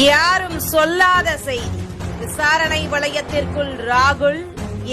யாரும் சொல்லாத செய்தி. விசாரணை வளையத்திற்குள் ராகுல்,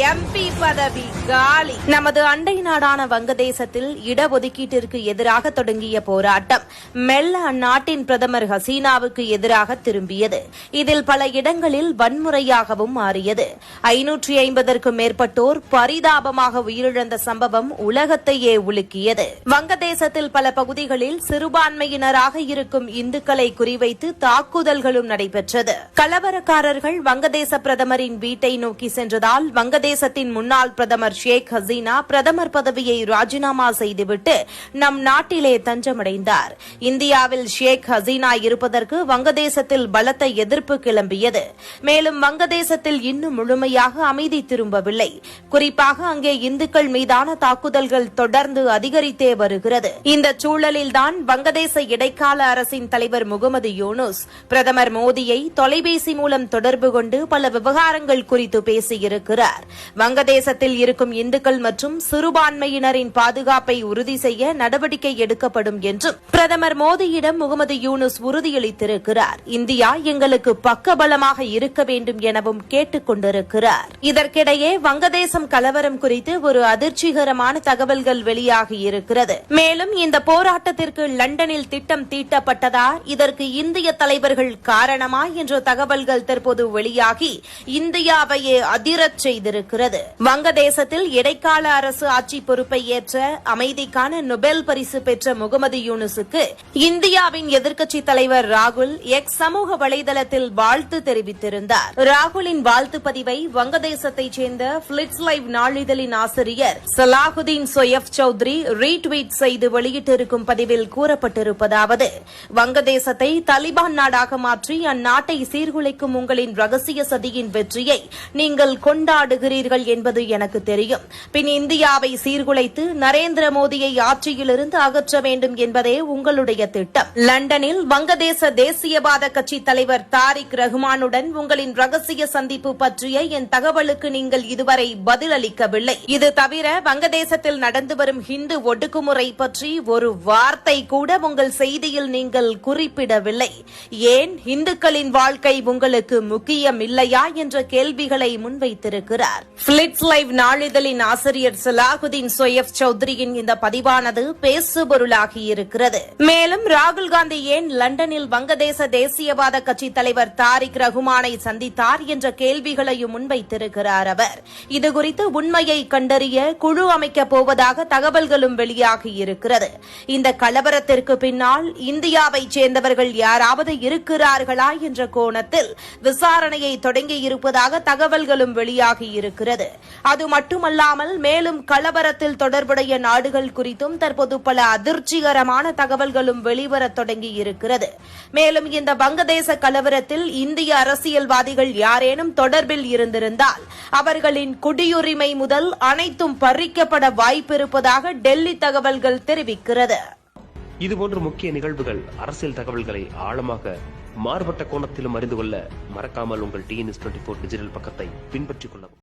எம்பி பதவி காலி. நமது அண்டை நாடான வங்கதேசத்தில் இடஒதுக்கீட்டிற்கு எதிராக தொடங்கிய போராட்டம் மெல்ல அந்நாட்டின் பிரதமர் ஹசீனாவுக்கு எதிராக திரும்பியது. இதில் பல இடங்களில் வன்முறையாகவும் மாறியது. 550க்கும் மேற்பட்டோர் பரிதாபமாக உயிரிழந்த சம்பவம் உலகத்தையே உலுக்கியது. வங்கதேசத்தில் பல பகுதிகளில் சிறுபான்மையினராக இருக்கும் இந்துக்களை குறிவைத்து தாக்குதல்களும் நடைபெற்றது. கலவரக்காரர்கள் வங்கதேச பிரதமரின் வீட்டை நோக்கி சென்றதால் வங்கதேசத்தின் முன்னாள் பிரதமர் ஷேக் ஹசீனா பிரதமர் பதவியை ராஜினாமா செய்துவிட்டு நம் நாட்டிலே தஞ்சமடைந்தார். இந்தியாவில் ஷேக் ஹசீனா இருப்பதற்கு வங்கதேசத்தில் பலத்த எதிர்ப்பு கிளம்பியது. மேலும் வங்கதேசத்தில் இன்னும் முழுமையாக அமைதி திரும்பவில்லை. குறிப்பாக அங்கே இந்துக்கள் மீதான தாக்குதல்கள் தொடர்ந்து அதிகரித்தே வருகிறது. இந்த சூழலில்தான் வங்கதேச இடைக்கால அரசின் தலைவர் முகமது யூனுஸ் பிரதமர் மோடியை தொலைபேசி மூலம் தொடர்பு கொண்டு பல விவகாரங்கள் குறித்து பேசியிருக்கிறார். வங்கதேசத்தில் இருக்கும் இந்துக்கள் மற்றும் சிறுபான்மையினரின் பாதுகாப்பை உறுதி செய்ய நடவடிக்கை எடுக்கப்படும் என்றும் பிரதமர் மோடியிடம் முகமது யூனுஸ் உறுதியளித்திருக்கிறார். இந்தியா எங்களுக்கு பக்கபலமாக இருக்க வேண்டும் எனவும் கேட்டுக் கொண்டிருக்கிறார். இதற்கிடையே வங்கதேசம் கலவரம் குறித்து ஒரு அதிர்ச்சிகரமான தகவல்கள் வெளியாகியிருக்கிறது. மேலும் இந்த போராட்டத்திற்கு லண்டனில் திட்டம் தீட்டப்பட்டதா, இதற்கு இந்திய தலைவர்கள் காரணமா என்ற தகவல்கள் தற்போது வெளியாகி இந்தியாவையே அதிரச் செய்திருக்கிறது. வங்கதேசத்தில் இடைக்கால அரசு ஆட்சி பொறுப்பை ஏற்ற அமைதிக்கான நொபேல் பரிசு பெற்ற முகமது யூனுஸுக்கு இந்தியாவின் எதிர்க்கட்சித் தலைவர் ராகுல் எக்ஸ் சமூக வலைதளத்தில் வாழ்த்து தெரிவித்திருந்தார். ராகுலின் வாழ்த்து பதிவை வங்கதேசத்தைச் சேர்ந்த பிளிட்ஸ் லைவ் நாளிதழின் ஆசிரியர் சலாஹுதீன் சொயப் சௌத்ரி ரீட்வீட் செய்து வெளியிட்டிருக்கும் பதிவில் கூறப்பட்டிருப்பதாவது: வங்கதேசத்தை தலிபான் நாடாக மாற்றி அந்நாட்டை சீர்குலைக்கும் உங்களின் ரகசிய சதியின் வெற்றியை நீங்கள் கொண்டாடுகிறீர்கள் என்பது எனக்கு தெரியும். பின் இந்தியாவை சீர்குலைத்து நரேந்திர மோடியை ஆட்சியிலிருந்து அகற்ற வேண்டும் என்பதே உங்களுடைய திட்டம். லண்டனில் வங்கதேச தேசியவாத கட்சி தலைவர் தாரிக் ரஹ்மானுடன் உங்களின் ரகசிய சந்திப்பு பற்றிய என் தகவலுக்கு நீங்கள் இதுவரை பதிலளிக்கவில்லை. இது தவிர வங்கதேசத்தில் நடந்து வரும் ஹிந்து ஒடுக்குமுறை பற்றி ஒரு வார்த்தை கூட உங்கள் செய்தியில் நீங்கள் குறிப்பிடவில்லை. ஏன் இந்துக்களின் வாழ்க்கை உங்களுக்கு முக்கியம் இல்லையா என்ற கேள்விகளை முன்வைத்திருக்கிறார். பிளிட்ஸ் லைவ் நாளிதழின் ஆசிரியர் சலாஹுதீன் சொயப் சௌத்ரியின் இந்த பதிவானது பேசுபொருளாகியிருக்கிறது. மேலும் ராகுல் காந்தி ஏன் லண்டனில் வங்கதேச தேசியவாத கட்சி தலைவர் தாரிக் ரஹ்மானை சந்தித்தார் என்ற கேள்விகளையும் முன்வைத்திருக்கிறார் அவர். இதுகுறித்து உண்மையை கண்டறிய குழு அமைக்கப் போவதாக தகவல்களும் வெளியாகியிருக்கிறது. இந்த கலவரத்திற்கு பின்னால் இந்தியாவைச் சேர்ந்தவர்கள் யாராவது இருக்கிறார்களா என்ற கோணத்தில் விசாரணையை தொடங்கியிருப்பதாக தகவல்களும் வெளியாகியிருக்கிறது. அது மட்டுமல்லாமல் மேலும் கலவரத்தில் தொடர்புடைய நாடுகள் குறித்தும் தற்போது பல அதிர்ச்சிகரமான தகவல்களும் வெளிவரத் தொடங்கியிருக்கிறது. மேலும் இந்த வங்கதேச கலவரத்தில் இந்திய அரசியல்வாதிகள் யாரேனும் தொடர்பில் இருந்திருந்தால் அவர்களின் குடியுரிமை முதல் அனைத்தும் பறிக்கப்பட வாய்ப்பிருப்பதாக டெல்லி தகவல்கள் தெரிவிக்கிறது. இதுபோன்ற முக்கிய நிகழ்வுகள், அரசியல் தகவல்களை ஆழமாக மாறுபட்ட கோணத்திலும் அறிந்து கொள்ள மறக்காமல் உங்கள் TNS24 டிஜிட்டல் பக்கத்தை பின்பற்றிக் கொள்ளவும்.